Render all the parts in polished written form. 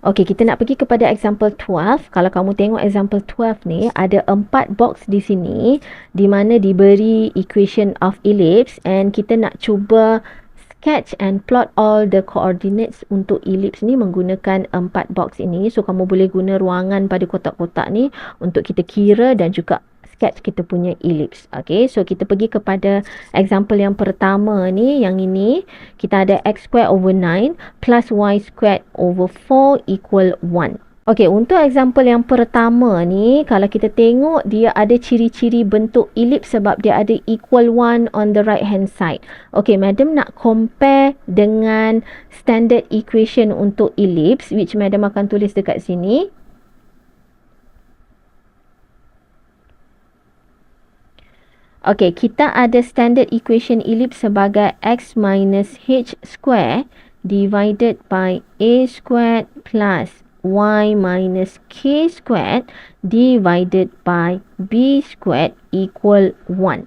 Okey, kita nak pergi kepada example 12. Kalau kamu tengok example 12 ni, ada 4 box di sini di mana diberi equation of ellipse and kita nak cuba sketch and plot all the coordinates untuk ellipse ni menggunakan 4 box ini. So, kamu boleh guna ruangan pada kotak-kotak ni untuk kita kira dan juga sketch kita punya ellipse. Okay, so kita pergi kepada example yang pertama ni, yang ini. Kita ada x squared over 9 plus y squared over 4 equal 1. Okey, untuk example yang pertama ni, kalau kita tengok dia ada ciri-ciri bentuk ellipse sebab dia ada equal 1 on the right hand side. Okey, madam nak compare dengan standard equation untuk ellipse, which madam akan tulis dekat sini. Okey, kita ada standard equation ellipse sebagai x minus h square divided by a squared plus y minus k squared divided by b squared equal 1.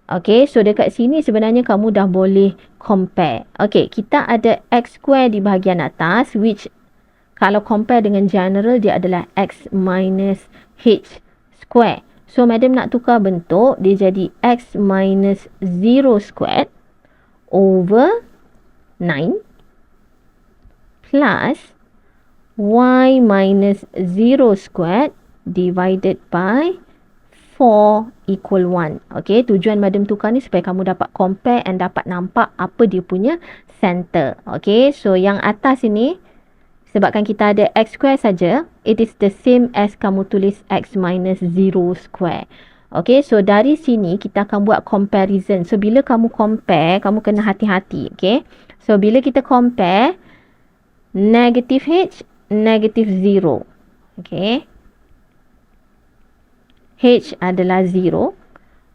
Okey, so dekat sini sebenarnya kamu dah boleh compare. Okey, kita ada x square di bahagian atas, which kalau compare dengan general dia adalah x minus h square. So, madam nak tukar bentuk, dia jadi x minus 0 squared over 9 plus y minus 0 squared divided by 4 equal 1. Okay, tujuan madam tukar ni supaya kamu dapat compare and dapat nampak apa dia punya center. Okay, so yang atas ini, sebabkan kita ada x square saja, it is the same as kamu tulis x minus 0 square. Okay, so dari sini kita akan buat comparison. So, bila kamu compare, kamu kena hati-hati. Okay, so bila kita compare, negative h, negative 0. Okay, h adalah 0.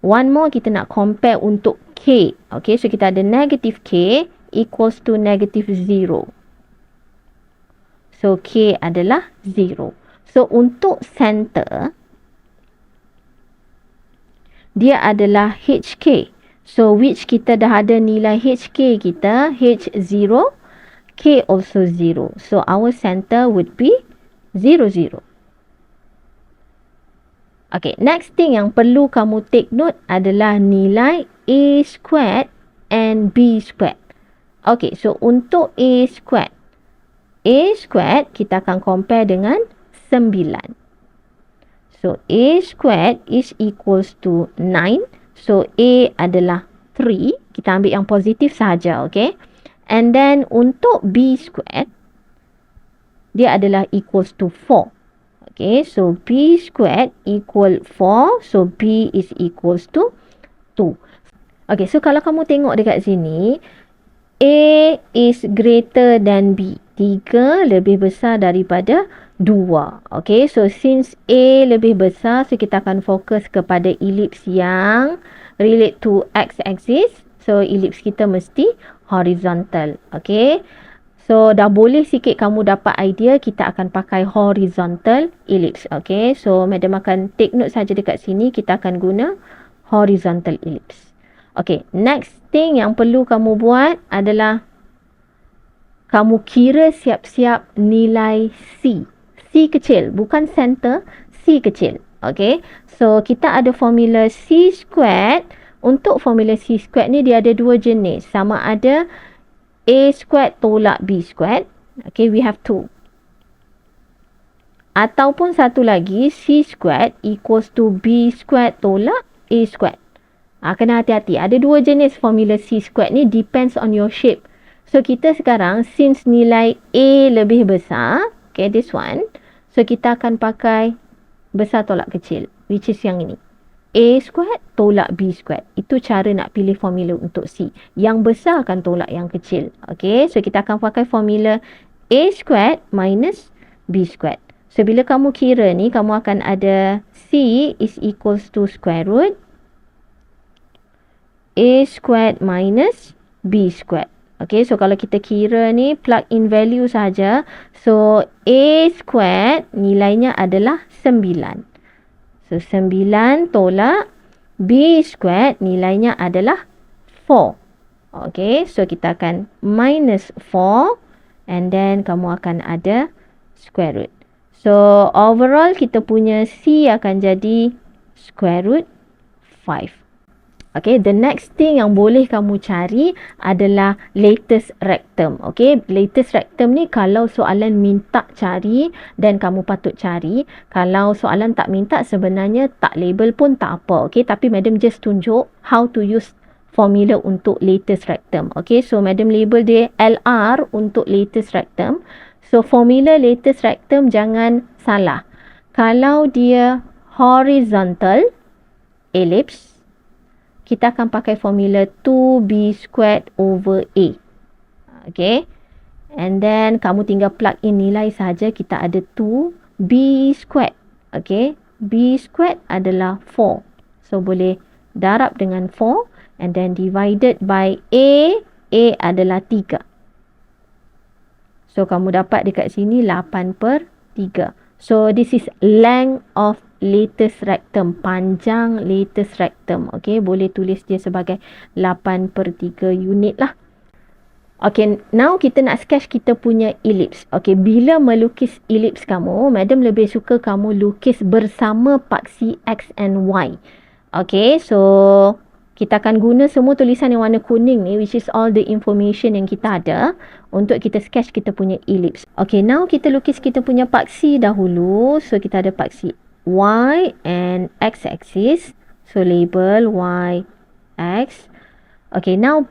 One more, kita nak compare untuk k. Okay, so kita ada negative k equals to negative 0. So, k adalah 0. So, untuk center, dia adalah hk. So, which kita dah ada nilai hk kita, h0, k also 0. So, our center would be 0, 0. Okay, next thing yang perlu kamu take note adalah nilai a squared and b squared. Okay, so untuk a squared, kita akan compare dengan 9. So, a squared is equals to 9. So, a adalah 3. Kita ambil yang positif sahaja, okay? And then, untuk b squared, dia adalah equals to 4. Okay, so b squared equal 4. So, b is equals to 2. Okay, so kalau kamu tengok dekat sini, a is greater than b. 3 lebih besar daripada 2. Okay, so since a lebih besar, so kita akan fokus kepada ellipse yang relate to x-axis. So, ellipse kita mesti horizontal. Okay, so dah boleh sikit kamu dapat idea, kita akan pakai horizontal ellipse. Okay, so madam akan take note saja dekat sini, kita akan guna horizontal ellipse. Okay, next thing yang perlu kamu buat adalah kamu kira siap-siap nilai C. C kecil, bukan center, C kecil. Okay, so kita ada formula C squared. Untuk formula C squared ni dia ada dua jenis. Sama ada A squared tolak B squared. Okay, we have two. Ataupun satu lagi, C squared equals to B squared tolak A squared. Kena hati-hati. Ada dua jenis formula C squared ni, depends on your shape. So, kita sekarang, since nilai A lebih besar, okay, this one. So, kita akan pakai besar tolak kecil, which is yang ini. A squared tolak B squared. Itu cara nak pilih formula untuk C. Yang besar akan tolak yang kecil. Okay, so kita akan pakai formula A squared minus B squared. So, bila kamu kira ni, kamu akan ada C is equals to square root A squared minus B squared. Okay, so kalau kita kira ni, plug in value saja. So, A squared nilainya adalah 9. So, 9 tolak B squared nilainya adalah 4. Okay, so kita akan minus 4. And then, kamu akan ada square root. So, overall kita punya C akan jadi square root 5. Okay, the next thing yang boleh kamu cari adalah latest rectum. Okay, latest rectum ni kalau soalan minta cari dan kamu patut cari. Kalau soalan tak minta sebenarnya tak label pun tak apa. Okay, tapi madam just tunjuk how to use formula untuk latest rectum. Okay, so madam label dia LR untuk latest rectum. So, formula latest rectum jangan salah. Kalau dia horizontal ellipse, kita akan pakai formula 2b squared over a. Okay. And then, kamu tinggal plug in nilai saja. Kita ada 2b squared. Okay. b squared adalah 4. So, boleh darab dengan 4. And then, divided by a. A adalah 3. So, kamu dapat dekat sini 8/3. So, this is length of latest rectum, panjang latest rectum. Okay, boleh tulis dia sebagai 8/3 unit lah. Okay, now kita nak sketch kita punya ellipse. Okay, bila melukis ellipse kamu, madam lebih suka kamu lukis bersama paksi X and Y. Okay, so kita akan guna semua tulisan yang warna kuning ni, which is all the information yang kita ada untuk kita sketch kita punya ellipse. Okay, now kita lukis kita punya paksi dahulu. So, kita ada paksi Y and X axis. So, label Y, X. Okay, now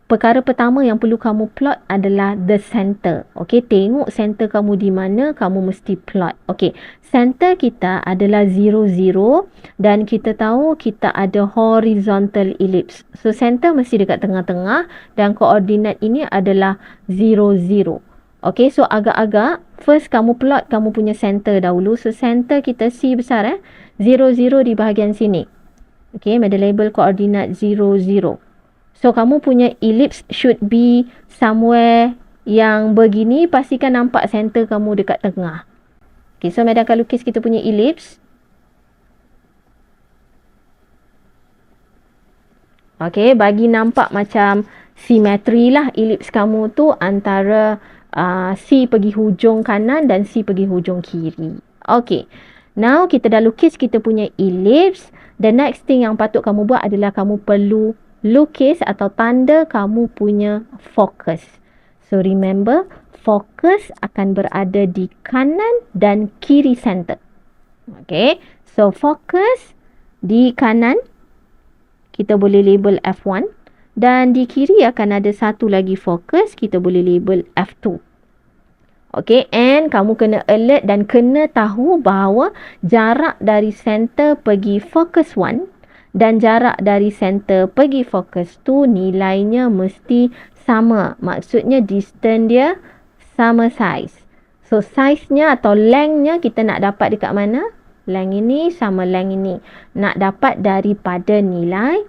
perkara pertama yang perlu kamu plot adalah the center. Okay, tengok center kamu di mana, kamu mesti plot. Okay, center kita adalah 0, 0 dan kita tahu kita ada horizontal ellipse. So, center mesti dekat tengah-tengah dan koordinat ini adalah 0, 0. Okay, so agak-agak first kamu plot kamu punya center dahulu. So, center kita C besar 0, 0 di bahagian sini. Okay, ada label koordinat 0, 0. So, kamu punya ellipse should be somewhere yang begini. Pastikan nampak center kamu dekat tengah. Okay, so madam akan lukis kita punya ellipse. Okay, bagi nampak macam simetri lah ellipse kamu tu antara C pergi hujung kanan dan C pergi hujung kiri. Okay, now kita dah lukis kita punya ellipse. The next thing yang patut kamu buat adalah kamu perlu lukis atau tanda kamu punya focus. So, remember, focus akan berada di kanan dan kiri center. Okay, so focus di kanan, kita boleh label F1. Dan di kiri akan ada satu lagi focus, kita boleh label F2. Okay, and kamu kena alert dan kena tahu bahawa jarak dari center pergi focus 1 dan jarak dari center pergi focus tu nilainya mesti sama. Maksudnya distance dia sama size. So, size-nya atau length-nya kita nak dapat dekat mana? Length ini sama length ini. Nak dapat daripada nilai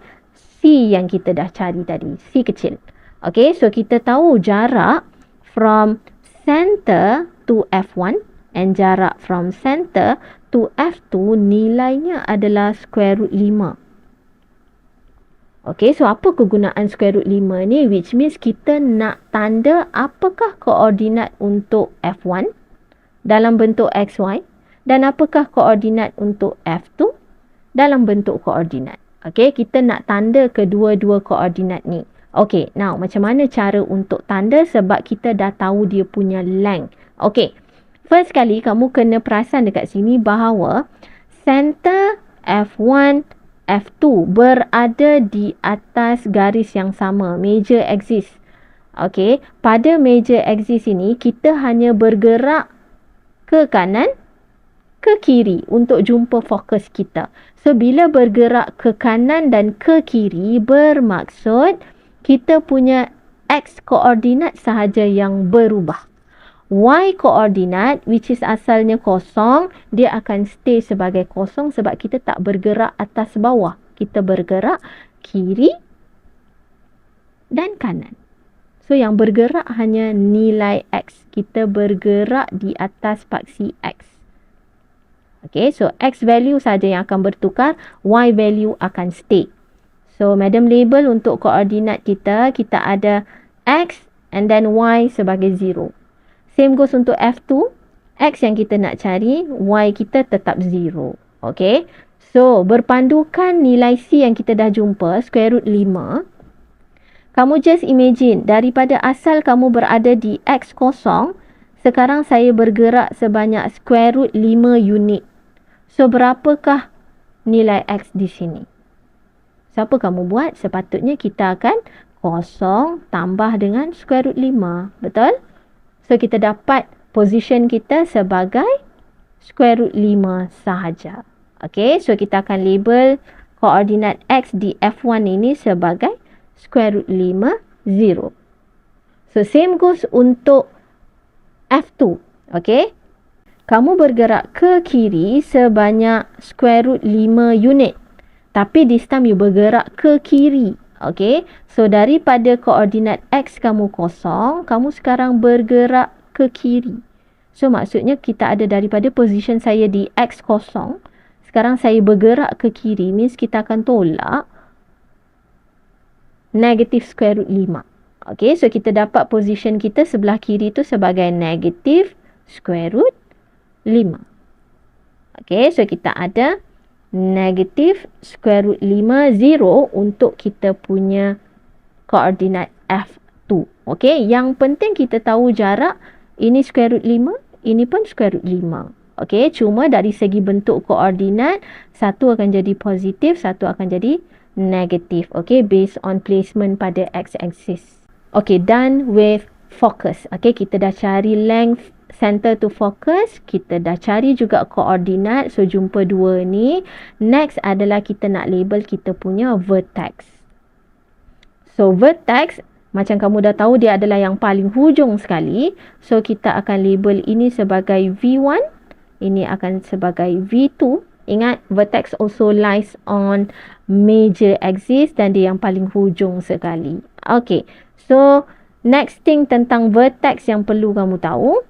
C yang kita dah cari tadi. C kecil. Okay, so kita tahu jarak from center to F1 and jarak from center to F2 nilainya adalah square root 5. Okay, so apa kegunaan square root 5 ni? Which means kita nak tanda apakah koordinat untuk F1 dalam bentuk XY dan apakah koordinat untuk F2 dalam bentuk koordinat. Okay, kita nak tanda kedua-dua koordinat ni. Okay, now macam mana cara untuk tanda sebab kita dah tahu dia punya length. Okay, first kali kamu kena perasan dekat sini bahawa center F1 F2 berada di atas garis yang sama, major axis. Okay, pada major axis ini kita hanya bergerak ke kanan, ke kiri untuk jumpa fokus kita. So, bila bergerak ke kanan dan ke kiri bermaksud kita punya X koordinat sahaja yang berubah. Y koordinat, which is asalnya kosong, dia akan stay sebagai kosong sebab kita tak bergerak atas bawah. Kita bergerak kiri dan kanan. So, yang bergerak hanya nilai X. Kita bergerak di atas paksi X. Okay, so X value saja yang akan bertukar, Y value akan stay. So, madam label untuk koordinat kita ada X and then Y sebagai 0. Same goes untuk F2. X yang kita nak cari, Y kita tetap 0. Okay. So, berpandukan nilai C yang kita dah jumpa, square root 5. Kamu just imagine, daripada asal kamu berada di X kosong, sekarang saya bergerak sebanyak square root 5 unit. So, berapakah nilai X di sini? So, apa kamu buat? Sepatutnya kita akan kosong tambah dengan square root 5. Betul? So, kita dapat position kita sebagai square root 5 sahaja. Okay, so kita akan label koordinat X di F1 ini sebagai square root 5, 0. So, same goes untuk F2. Okay, kamu bergerak ke kiri sebanyak square root 5 unit. Tapi this time you bergerak ke kiri. Okay, so daripada koordinat X kamu kosong, kamu sekarang bergerak ke kiri. So, maksudnya kita ada daripada position saya di X kosong. Sekarang saya bergerak ke kiri. Means kita akan tolak negatif square root 5. Okay, so kita dapat position kita sebelah kiri tu sebagai negatif square root 5. Okay, so kita ada negatif square root 5, 0 untuk kita punya koordinat F2. Okay, yang penting kita tahu jarak. Ini square root 5, ini pun square root 5. Okay, cuma dari segi bentuk koordinat, satu akan jadi positif, satu akan jadi negatif. Okay, based on placement pada x-axis. Okay, done with focus. Okay, kita dah cari length center to focus. Kita dah cari juga koordinat. So, jumpa dua ni. Next adalah kita nak label kita punya vertex. So, vertex, macam kamu dah tahu, dia adalah yang paling hujung sekali. So, kita akan label ini sebagai V1. Ini akan sebagai V2. Ingat, vertex also lies on major axis dan dia yang paling hujung sekali. Okay, so next thing tentang vertex yang perlu kamu tahu.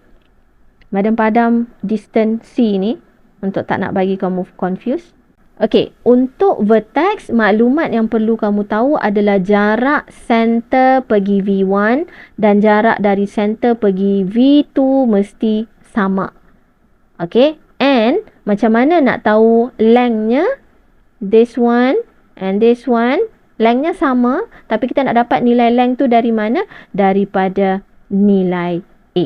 Madam padam distance C ni untuk tak nak bagi kamu confuse. Okay, untuk vertex, maklumat yang perlu kamu tahu adalah jarak center pergi V1 dan jarak dari center pergi V2 mesti sama. Okay, and macam mana nak tahu lengthnya? This one and this one, lengthnya sama, tapi kita nak dapat nilai length tu dari mana? Daripada nilai A.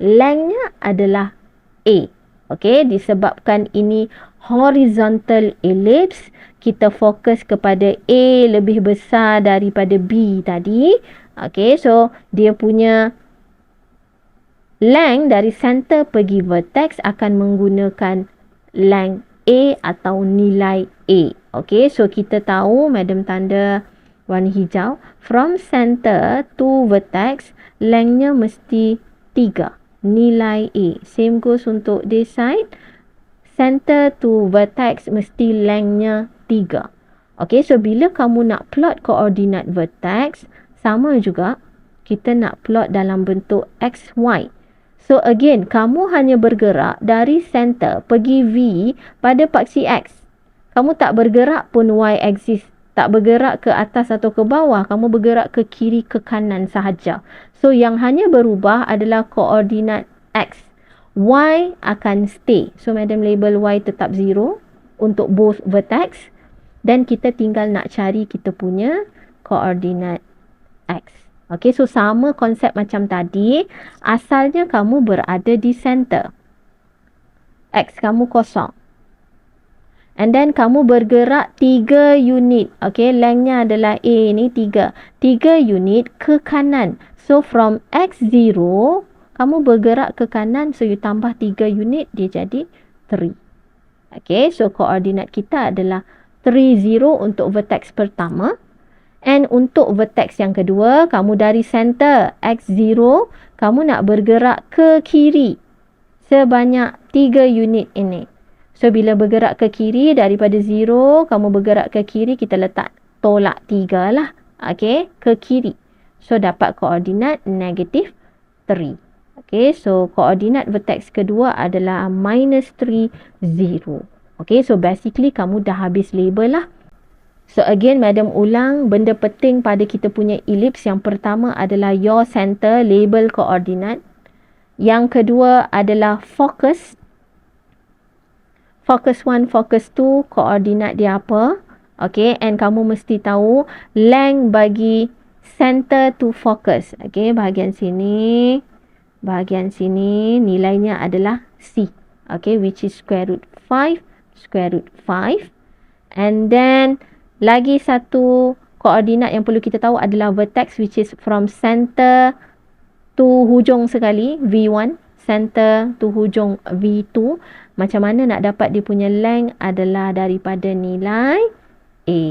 Lengthnya adalah A. Okay, disebabkan ini horizontal ellipse, kita fokus kepada A lebih besar daripada B tadi. Okay, so dia punya length dari center pergi vertex akan menggunakan length A atau nilai A. Okay, so kita tahu, madam tanda warna hijau, from center to vertex, lengthnya mesti 3. Nilai A. Same goes untuk this side. Center to vertex mesti lengthnya 3. Okay, so bila kamu nak plot koordinat vertex, sama juga kita nak plot dalam bentuk XY. So again, kamu hanya bergerak dari center pergi V pada paksi X. Kamu tak bergerak pun Y axis. Tak bergerak ke atas atau ke bawah. Kamu bergerak ke kiri ke kanan sahaja. So yang hanya berubah adalah koordinat X. Y akan stay. So madam label Y tetap 0 untuk both vertex. Dan kita tinggal nak cari kita punya koordinat X. Okay, so sama konsep macam tadi. Asalnya kamu berada di center. X kamu kosong. And then kamu bergerak 3 unit. Okay, lengthnya adalah A ni 3. 3 unit ke kanan. So from X0, kamu bergerak ke kanan. So you tambah 3 unit, dia jadi 3. Okay, so koordinat kita adalah 3, 0 untuk vertex pertama. And untuk vertex yang kedua, kamu dari center X0, kamu nak bergerak ke kiri sebanyak 3 unit ini. So, bila bergerak ke kiri, daripada 0, kamu bergerak ke kiri, kita letak tolak 3 lah. Okay, ke kiri. So, dapat koordinat negatif 3. Okay, so koordinat vertex kedua adalah -3, 0. Okay, so basically kamu dah habis label lah. So again, madam ulang, benda penting pada kita punya ellipse yang pertama adalah your center, label koordinat. Yang kedua adalah focus. Focus 1, focus 2, koordinat dia apa? Okay, and kamu mesti tahu length bagi center to focus. Okay, bahagian sini nilainya adalah C. Okay, which is square root 5, square root 5. And then, lagi satu koordinat yang perlu kita tahu adalah vertex, which is from center to hujung sekali, V1, center to hujung V2. Macam mana nak dapat dia punya length adalah daripada nilai A.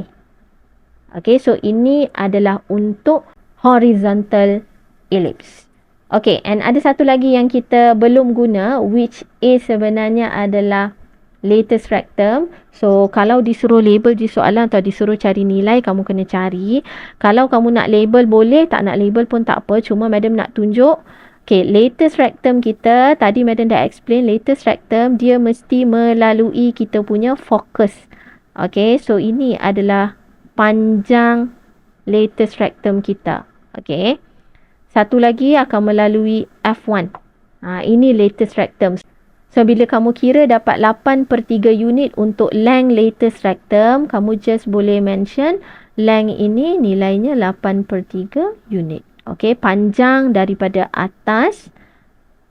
Okay, so ini adalah untuk horizontal ellipse. Okay, and ada satu lagi yang kita belum guna, which is sebenarnya adalah latest rectum. So, kalau disuruh label di soalan atau disuruh cari nilai, kamu kena cari. Kalau kamu nak label boleh, tak nak label pun tak apa. Cuma madam nak tunjuk. Okay, latest rectum kita, tadi madam dah explain, latest rectum dia mesti melalui kita punya focus. Okay, so ini adalah panjang latest rectum kita. Okay, satu lagi akan melalui F1. Ini latest rectum. So, bila kamu kira dapat 8/3 unit untuk length latest rectum, kamu just boleh mention length ini nilainya 8/3 unit. Okay, panjang daripada atas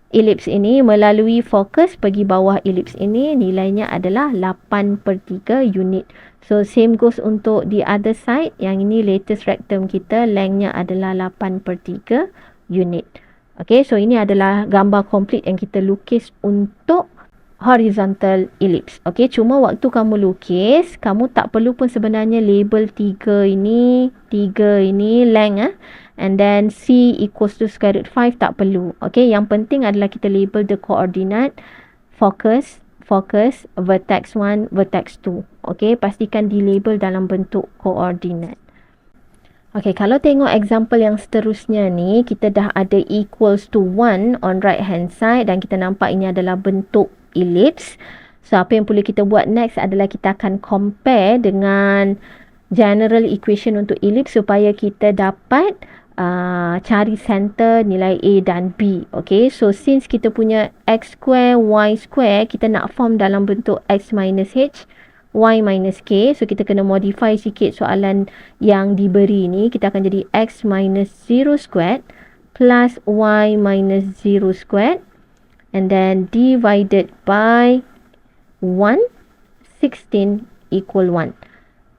ellipse ini melalui fokus pergi bawah ellipse ini nilainya adalah 8/3 unit. So, same goes untuk the other side. Yang ini latest rectum kita, lengthnya adalah 8/3 unit. Okay, so ini adalah gambar komplit yang kita lukis untuk horizontal ellipse. Okay, cuma waktu kamu lukis, kamu tak perlu pun sebenarnya label 3 ini length and then C equals to square root 5, tak perlu. Okay, yang penting adalah kita label the coordinate, focus, vertex 1, vertex 2. Okay, pastikan di label dalam bentuk koordinat. Okay, kalau tengok example yang seterusnya ni, kita dah ada equals to 1 on right hand side dan kita nampak ini adalah bentuk ellipse. So, apa yang perlu kita buat next adalah kita akan compare dengan general equation untuk ellipse supaya kita dapat cari center nilai A dan B. Okay, so since kita punya x square, y square, kita nak form dalam bentuk x minus h, y minus k. So, kita kena modify sikit soalan yang diberi ni. Kita akan jadi x minus 0 squared plus y minus 0 squared and then divided by 1, 16 equal 1.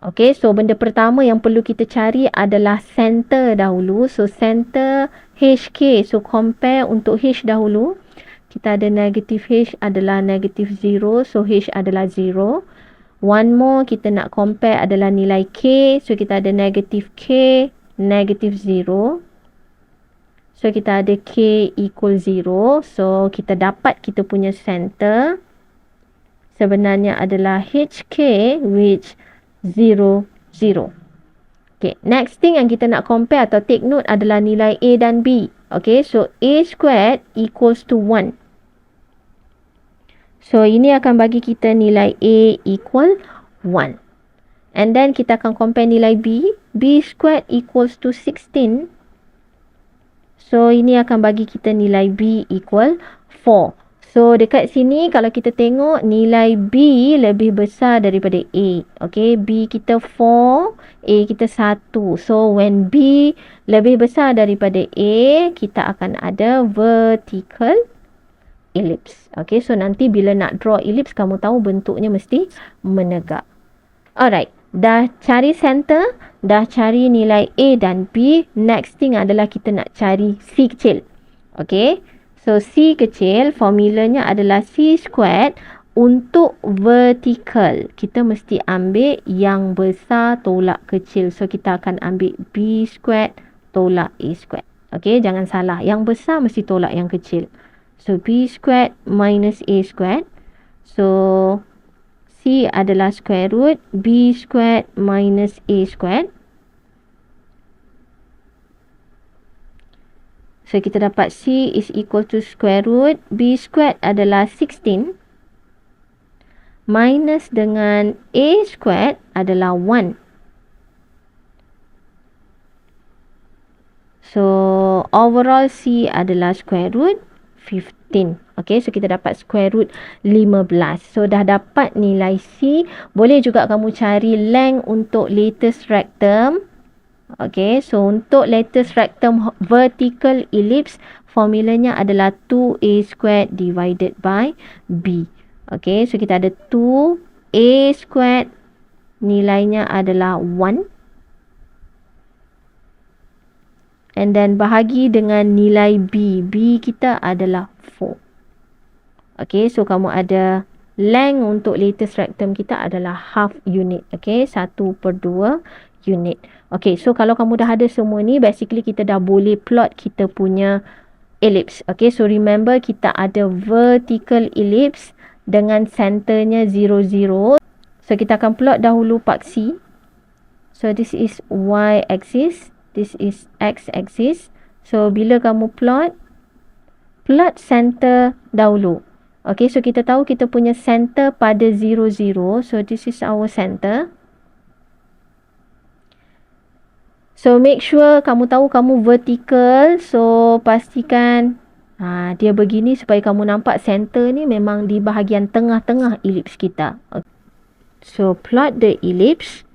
Okay, so benda pertama yang perlu kita cari adalah center dahulu. So, center HK. So, compare untuk H dahulu. Kita ada negative H adalah negative 0. So, H adalah 0. One more kita nak compare adalah nilai K. So, kita ada negative K, negative 0. So, kita ada K equal 0. So, kita dapat kita punya center sebenarnya adalah HK which 0, 0. Okay, next thing yang kita nak compare atau take note adalah nilai A dan B. Okay, so A squared equals to 1. So, ini akan bagi kita nilai A equal 1. And then, kita akan compare nilai B. B squared equals to 16. So, ini akan bagi kita nilai B equal 4. So, dekat sini kalau kita tengok nilai B lebih besar daripada A. Okay, B kita 4, A kita 1. So, when B lebih besar daripada A, kita akan ada vertical ellipse. Okay, so nanti bila nak draw ellipse, kamu tahu bentuknya mesti menegak. Alright, dah cari center, dah cari nilai A dan B. Next thing adalah kita nak cari C kecil. Okay, so C kecil formulanya adalah C squared untuk vertical. Kita mesti ambil yang besar tolak kecil. So, kita akan ambil B squared tolak A squared. Okay, jangan salah. Yang besar mesti tolak yang kecil. So, B squared minus A squared. So, C adalah square root B squared minus A squared. So, kita dapat C is equal to square root B squared adalah 16. Minus dengan A squared adalah 1. So, overall C adalah square root 15. Okay, so kita dapat square root 15. So dah dapat nilai C. Boleh juga kamu cari length untuk lattice rectum. Okay, so untuk lattice rectum vertical ellipse, formulanya adalah 2A squared divided by B. Okay, so kita ada 2A squared, nilainya adalah 1. And then bahagi dengan nilai B. B kita adalah 4. Okay, so kamu ada length untuk lattice rectum kita adalah half unit. Okay, 1/2 unit. Okay, so kalau kamu dah ada semua ni, basically kita dah boleh plot kita punya ellipse. Okay, so remember kita ada vertical ellipse dengan centernya 0, 0. So kita akan plot dahulu paksi. So this is Y axis. This is X axis. So bila kamu plot center dahulu. Okay, so kita tahu kita punya center pada 0, 0. So this is our center. So make sure kamu tahu kamu vertical. So pastikan dia begini supaya kamu nampak center ni memang di bahagian tengah-tengah ellipse kita. Okay. So plot the ellipse.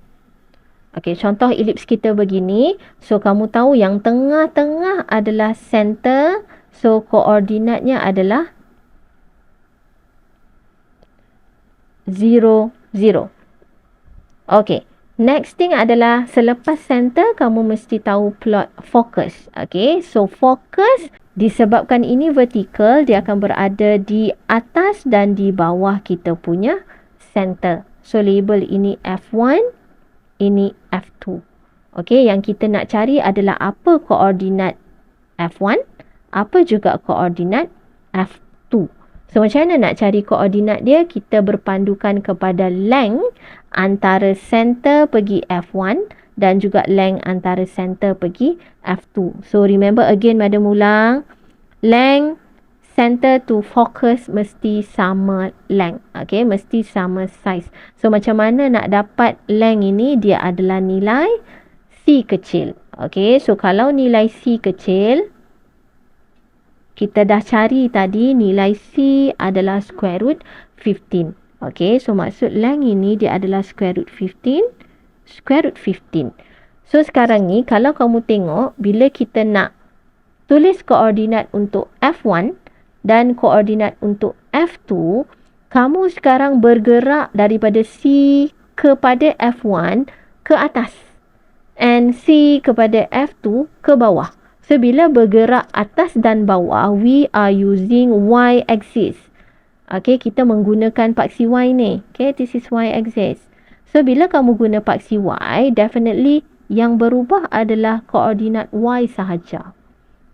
Okay, contoh ellipse kita begini. So kamu tahu yang tengah-tengah adalah center. So koordinatnya adalah 0, 0. Okay. Next thing adalah selepas center kamu mesti tahu plot focus. Okay. So focus disebabkan ini vertical, dia akan berada di atas dan di bawah kita punya center. So label ini F1, ini F2. Okay. Yang kita nak cari adalah apa koordinat F1, apa juga koordinat F2. So macam mana nak cari koordinat dia? Kita berpandukan kepada length antara center pergi F1 dan juga length antara center pergi F2. So remember again, madam ulang, length center to focus mesti sama length. Okay, mesti sama size. So macam mana nak dapat length ini? Dia adalah nilai C kecil. Okay, so kalau nilai C kecil, kita dah cari tadi nilai C adalah square root 15. Okay, so maksud length ini dia adalah square root 15. Square root 15. So sekarang ni kalau kamu tengok, bila kita nak tulis koordinat untuk F1 dan koordinat untuk F2, kamu sekarang bergerak daripada C kepada F1 ke atas. And C kepada F2 ke bawah. So, bila bergerak atas dan bawah, we are using Y axis. Okay, kita menggunakan paksi Y ni. Okay, this is Y axis. So, bila kamu guna paksi Y, definitely yang berubah adalah koordinat Y sahaja.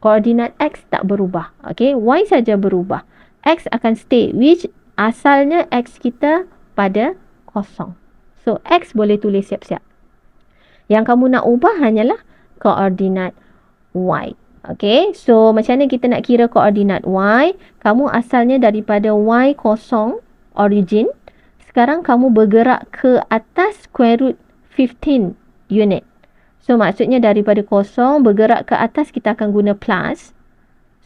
Koordinat X tak berubah. Okay, Y saja berubah. X akan stay, which asalnya X kita pada kosong. So, X boleh tulis siap-siap. Yang kamu nak ubah hanyalah koordinat Y. Okay, so macam mana kita nak kira koordinat Y? Kamu asalnya daripada Y kosong, origin. Sekarang kamu bergerak ke atas square root 15 unit. So maksudnya daripada kosong bergerak ke atas, kita akan guna plus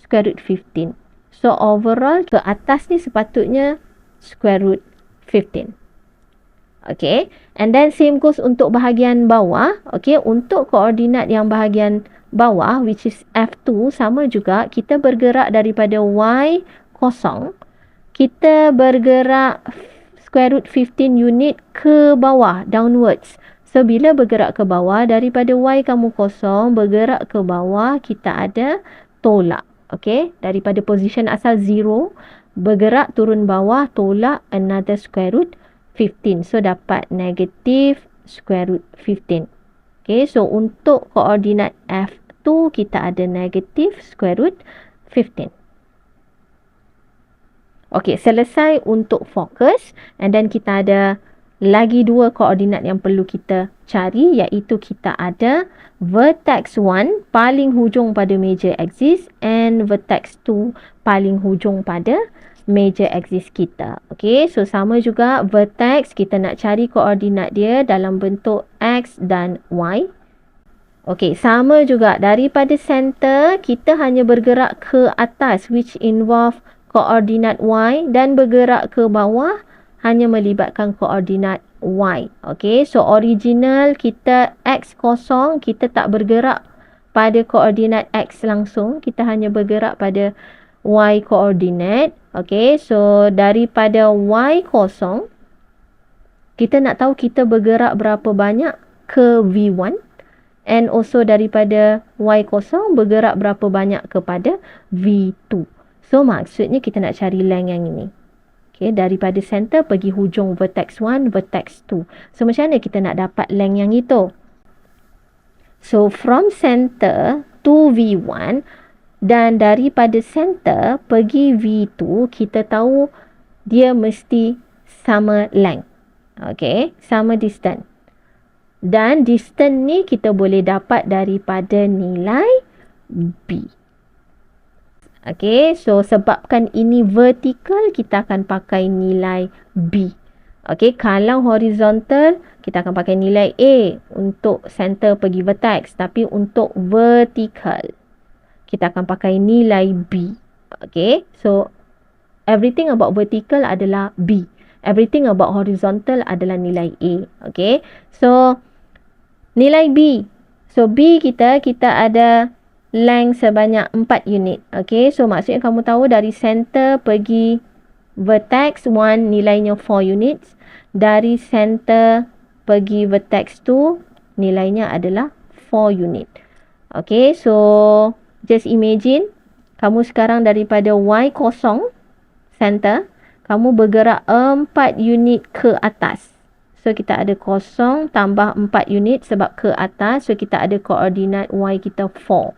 square root 15. So overall ke atas ni sepatutnya square root 15. Okay, and then same goes untuk bahagian bawah. Okay, untuk koordinat yang bahagian bawah, which is F2, sama juga. Kita bergerak daripada Y kosong. Kita bergerak square root 15 unit ke bawah, downwards. So, bila bergerak ke bawah, daripada Y kamu kosong, bergerak ke bawah, kita ada tolak. Okay, daripada position asal 0, bergerak turun bawah, tolak another square root 15. So, dapat negative square root 15. Okay, so untuk koordinat F2, kita ada negative square root 15. Okay, selesai untuk fokus. And then kita ada lagi dua koordinat yang perlu kita cari, iaitu kita ada vertex 1 paling hujung pada major axis and vertex 2 paling hujung pada major axis kita. Okay, so sama juga vertex, kita nak cari koordinat dia dalam bentuk X dan Y. Okey, sama juga. Daripada center, kita hanya bergerak ke atas which involve koordinat Y dan bergerak ke bawah hanya melibatkan koordinat Y. Okey, so original kita X kosong, kita tak bergerak pada koordinat X langsung. Kita hanya bergerak pada Y koordinat. Okey, so daripada Y kosong, kita nak tahu kita bergerak berapa banyak ke V1. And also daripada Y kosong bergerak berapa banyak kepada V2. So maksudnya kita nak cari length yang ini. Okay, daripada center pergi hujung vertex 1, vertex 2. So macam mana kita nak dapat length yang itu? So from center to V1 dan daripada center pergi V2, kita tahu dia mesti sama length. Okay, sama distance. Dan distance ni kita boleh dapat daripada nilai B. Okay, so sebabkan ini vertical, kita akan pakai nilai B. Okay, kalau horizontal, kita akan pakai nilai A untuk center pergi vertex. Tapi untuk vertical, kita akan pakai nilai B. Okay, so everything about vertical adalah B. Everything about horizontal adalah nilai A. Okay, so nilai B. So B kita ada length sebanyak 4 unit. Okay, so maksudnya kamu tahu dari center pergi vertex 1 nilainya 4 units. Dari center pergi vertex 2 nilainya adalah 4 unit. Okay, so just imagine kamu sekarang daripada Y kosong center, kamu bergerak 4 unit ke atas. So kita ada kosong tambah 4 unit sebab ke atas. So kita ada koordinat Y kita 4.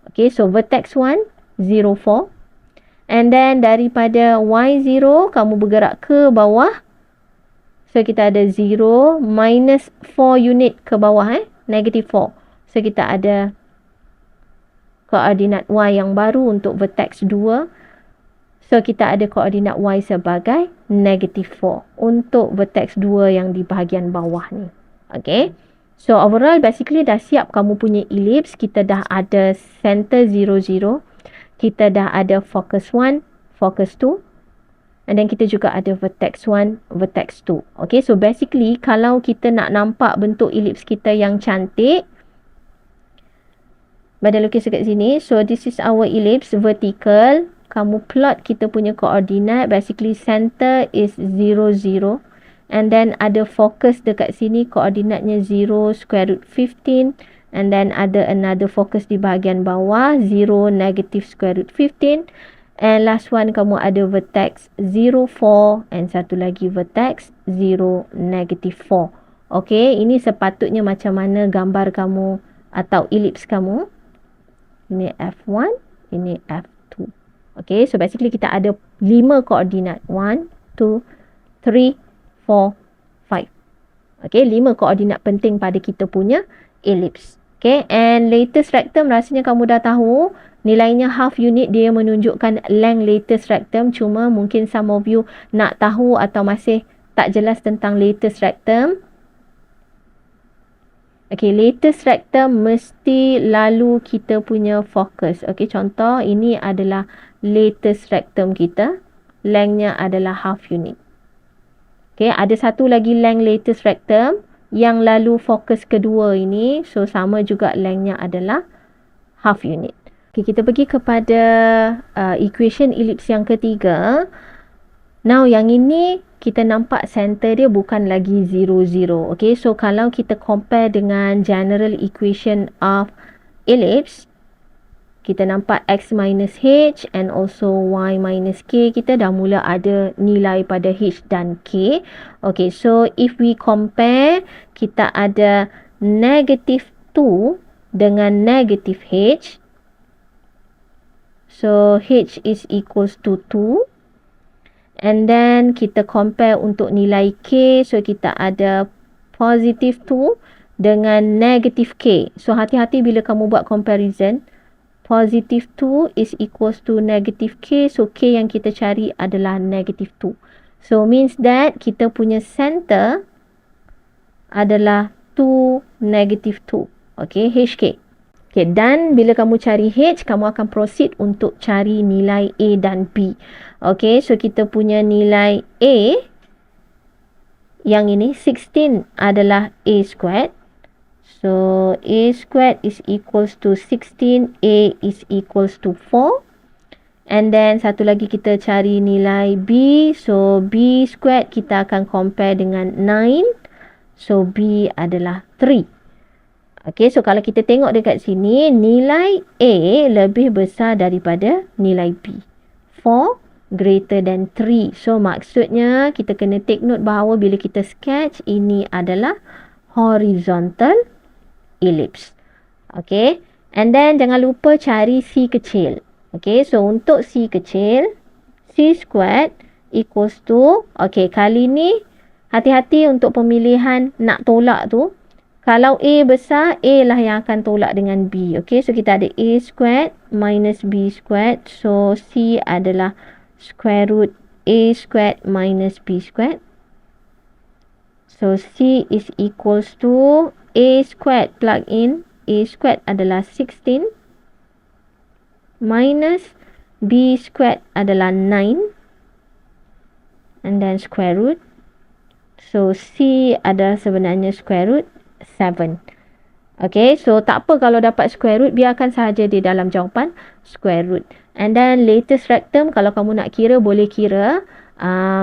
Okay, so vertex 1, 0, 4. And then daripada Y0, kamu bergerak ke bawah. So kita ada 0 minus 4 unit ke bawah, negative 4. So kita ada koordinat Y yang baru untuk vertex 2. So kita ada koordinat Y sebagai negative 4 untuk vertex 2 yang di bahagian bawah ni. Okay. So overall basically dah siap kamu punya ellipse. Kita dah ada center 0, 0. Kita dah ada focus 1, focus 2. And then kita juga ada vertex 1, vertex 2. Okay, so basically kalau kita nak nampak bentuk ellipse kita yang cantik, Badan lukis dekat sini. So this is our ellipse vertical. Kamu plot kita punya koordinat. Basically center is 0, 0. And then ada focus dekat sini. Koordinatnya 0, square root 15. And then ada another focus di bahagian bawah. 0, negative square root 15. And last one kamu ada vertex 0, 4. And satu lagi vertex 0, negative 4. Okay, ini sepatutnya macam mana gambar kamu atau ellipse kamu. Ini F1, ini F2. Okay, so basically kita ada 5 koordinat. 1, 2, 3, 4, 5. Okay, 5 koordinat penting pada kita punya ellipse. Okay, and lattice rectum rasanya kamu dah tahu. Nilainya half unit, dia menunjukkan length lattice rectum. Cuma mungkin some of you nak tahu atau masih tak jelas tentang lattice rectum. Okay, lattice rectum mesti lalu kita punya fokus. Okay, contoh ini adalah lattice rectum kita. Lengthnya adalah half unit. Okay, ada satu lagi length lattice rectum yang lalu fokus kedua ini. So, sama juga lengthnya adalah half unit. Okay, kita pergi kepada equation ellipse yang ketiga. Now, yang ini kita nampak center dia bukan lagi 0, 0. Okay, so kalau kita compare dengan general equation of ellipse, kita nampak x minus h and also y minus k. Kita dah mula ada nilai pada h dan k. Okay, so if we compare, kita ada negative 2 dengan negative h. So, h is equals to 2. And then kita compare untuk nilai K. So kita ada positive 2 dengan negative K. So hati-hati bila kamu buat comparison. Positive 2 is equals to negative K. So K yang kita cari adalah negative 2. So means that kita punya center adalah 2, negative 2. Okay, HK. Okay, dan bila kamu cari H, kamu akan proceed untuk cari nilai A dan B. Okay, so kita punya nilai A, yang ini 16 adalah A squared. So, A squared is equals to 16, A is equals to 4. And then, satu lagi kita cari nilai B. So, B squared kita akan compare dengan 9. So, B adalah 3. Okay, so kalau kita tengok dekat sini, nilai A lebih besar daripada nilai B. 4 greater than 3. So, maksudnya kita kena take note bahawa bila kita sketch, ini adalah horizontal ellipse. Okay, and then jangan lupa cari C kecil. Okay, so untuk C kecil, C squared equals to, okay, kali ni hati-hati untuk pemilihan nak tolak tu. Kalau A besar, A lah yang akan tolak dengan B. Okay, so kita ada A squared minus B squared. So, C adalah square root A squared minus B squared. So, C is equals to A squared plug in. A squared adalah 16 minus B squared adalah 9. And then square root. So, C adalah sebenarnya square root 7. Okay, so tak apa kalau dapat square root, biarkan sahaja di dalam jawapan square root. And then latest rectum, kalau kamu nak kira, boleh kira.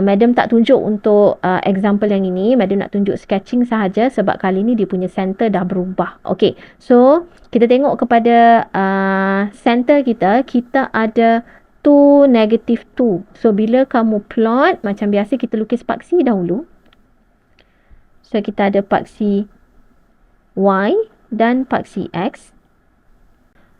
Madam tak tunjuk untuk example yang ini. Madam nak tunjuk sketching sahaja sebab kali ni dia punya center dah berubah. Okay, so kita tengok kepada center kita, kita ada 2, negative 2. So bila kamu plot, macam biasa kita lukis paksi dahulu. So kita ada paksi Y dan paksi X.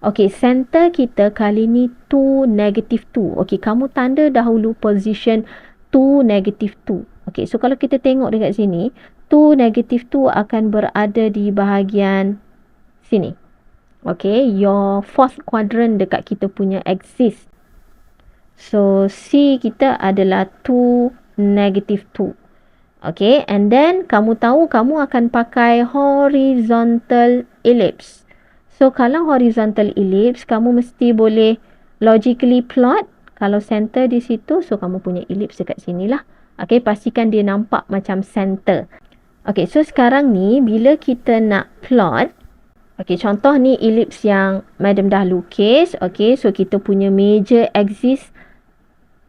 Okey, center kita kali ni 2, negative 2. Okey, kamu tanda dahulu position 2, negative 2. Okey, so kalau kita tengok dekat sini, 2, negative 2 akan berada di bahagian sini. Okey, your fourth quadrant dekat kita punya axis. So, C kita adalah 2, negative 2. Okay, and then kamu tahu kamu akan pakai horizontal ellipse. So, kalau horizontal ellipse, kamu mesti boleh logically plot. Kalau center di situ, so kamu punya ellipse dekat sini lah. Okay, pastikan dia nampak macam center. Okay, so sekarang ni, bila kita nak plot, okay, contoh ni ellipse yang madam dah lukis. Okay, so kita punya major axis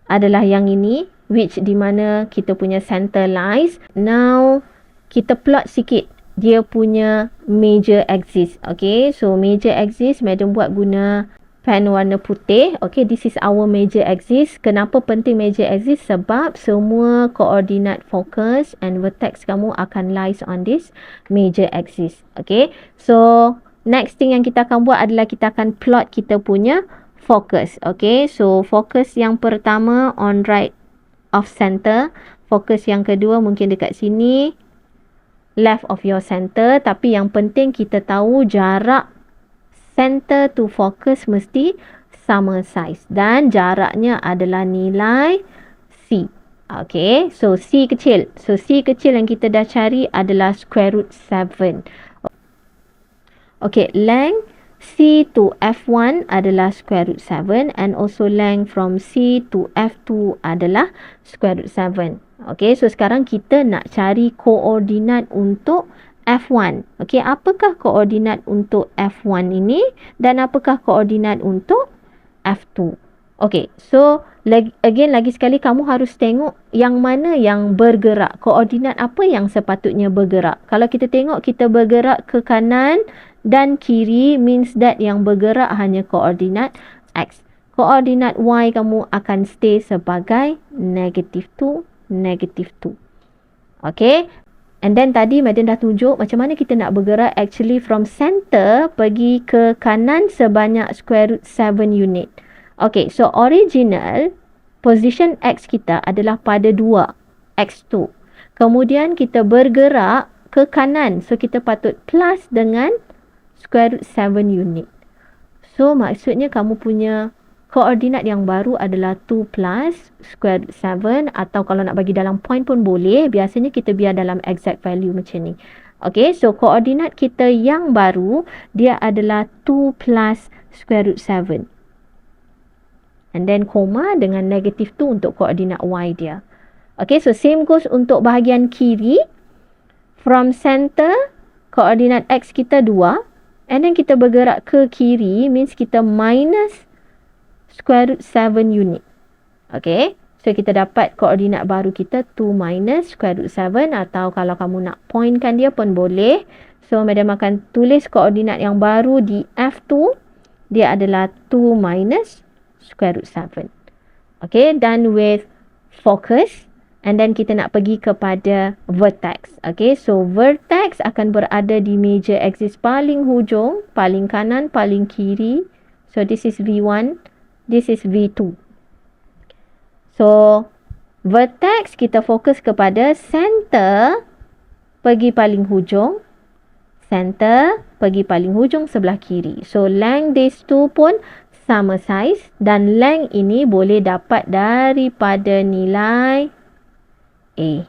adalah yang ini, which di mana kita punya center lies. Now, kita plot sikit dia punya major axis. Okay, so major axis, madam buat guna pen warna putih. Okay, this is our major axis. Kenapa penting major axis? Sebab semua koordinat focus and vertex kamu akan lies on this major axis. Okay, so next thing yang kita akan buat adalah kita akan plot kita punya focus. Okay, so focus yang pertama on right of center. Fokus yang kedua mungkin dekat sini, left of your center. Tapi yang penting kita tahu jarak center to focus mesti sama size. Dan jaraknya adalah nilai C. Okay, so C kecil. So C kecil yang kita dah cari adalah square root 7. Okay, length C to F1 adalah square root 7 and also length from C to F2 adalah square root 7. Okay, so sekarang kita nak cari koordinat untuk F1. Okay, apakah koordinat untuk F1 ini dan apakah koordinat untuk F2? Okay, so lagi sekali kamu harus tengok yang mana yang bergerak. Koordinat apa yang sepatutnya bergerak. Kalau kita tengok kita bergerak ke kanan dan kiri, means that yang bergerak hanya koordinat X. Koordinat Y kamu akan stay sebagai negative 2, negative 2. Okay. And then tadi madam dah tunjuk macam mana kita nak bergerak actually from center pergi ke kanan sebanyak square root 7 unit. Okay. So original position X kita adalah pada 2, X2. Kemudian kita bergerak ke kanan. So kita patut plus dengan square root 7 unit. So, maksudnya kamu punya koordinat yang baru adalah 2 plus square root 7. Atau kalau nak bagi dalam point pun boleh. Biasanya kita biar dalam exact value macam ni. Okay, so koordinat kita yang baru, dia adalah 2 plus square root 7. And then koma dengan negative 2 untuk koordinat y dia. Okay, so same goes untuk bahagian kiri. From center, koordinat x kita 2. And then kita bergerak ke kiri, means kita minus square root 7 unit. Okay, so kita dapat koordinat baru kita 2 minus square root 7, atau kalau kamu nak pointkan dia pun boleh. So madam akan tulis koordinat yang baru di F2, dia adalah 2 minus square root 7. Okay, done with focus. And then kita nak pergi kepada vertex. Okay, so vertex akan berada di major axis paling hujung, paling kanan, paling kiri. So this is V1, this is V2. So vertex kita fokus kepada center pergi paling hujung, center pergi paling hujung sebelah kiri. So length these two pun sama size, dan length ini boleh dapat daripada nilai A.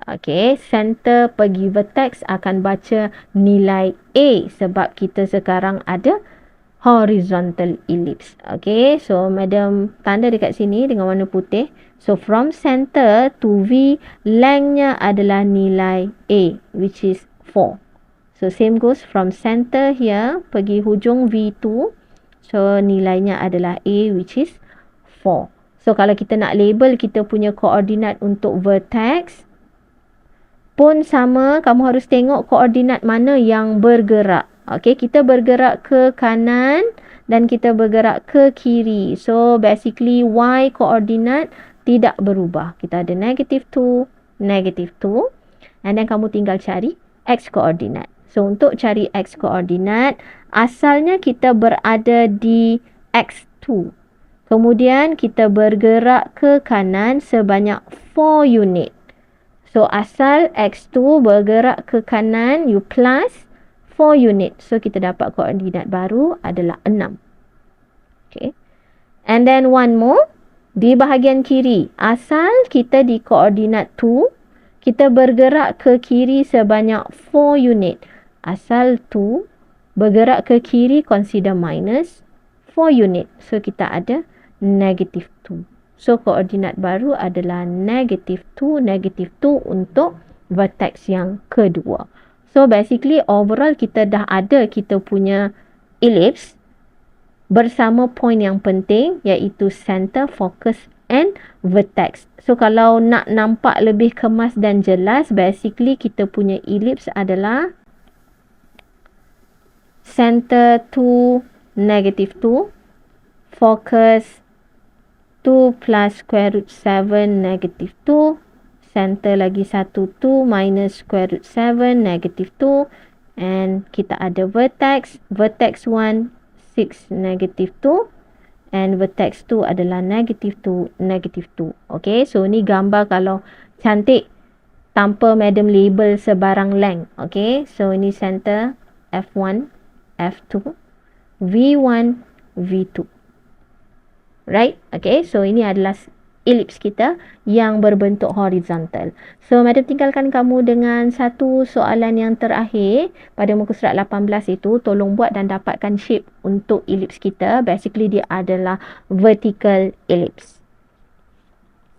Okay, center pergi vertex akan baca nilai A sebab kita sekarang ada horizontal ellipse. Okay, so madam tanda dekat sini dengan warna putih. So from center to V, lengthnya adalah nilai A, which is 4. So same goes from center here pergi hujung V2. So nilainya adalah A, which is 4. So kalau kita nak label kita punya koordinat untuk vertex pun sama, kamu harus tengok koordinat mana yang bergerak. Okay, kita bergerak ke kanan dan kita bergerak ke kiri. So basically y koordinat tidak berubah. Kita ada negative 2, negative 2. And then kamu tinggal cari x koordinat. So untuk cari x koordinat, asalnya kita berada di x2. Kemudian kita bergerak ke kanan sebanyak 4 unit. So asal x2 bergerak ke kanan, you plus 4 unit. So kita dapat koordinat baru adalah 6. Okay. And then one more. Di bahagian kiri, asal kita di koordinat 2, kita bergerak ke kiri sebanyak 4 unit. Asal 2 bergerak ke kiri, consider minus 4 unit. So kita ada negative 2. So koordinat baru adalah negative 2 untuk vertex yang kedua. So basically overall kita dah ada kita punya ellipse bersama point yang penting, iaitu center, focus and vertex. So kalau nak nampak lebih kemas dan jelas, basically kita punya ellipse adalah center 2, negative 2, focus 2 plus square root 7, negative 2. Center lagi 1, 2 minus square root 7, negative 2. And kita ada vertex. Vertex 1, 6, negative 2. And vertex 2 adalah negative 2, negative 2. Okay, so ni gambar kalau cantik tanpa madam label sebarang length. Okay, so ini center F1, F2, V1, V2. Right? Okay, so ini adalah ellipse kita yang berbentuk horizontal. So, madam tinggalkan kamu dengan satu soalan yang terakhir pada muka surat 18 itu. Tolong buat dan dapatkan shape untuk ellipse kita. Basically, dia adalah vertical ellipse.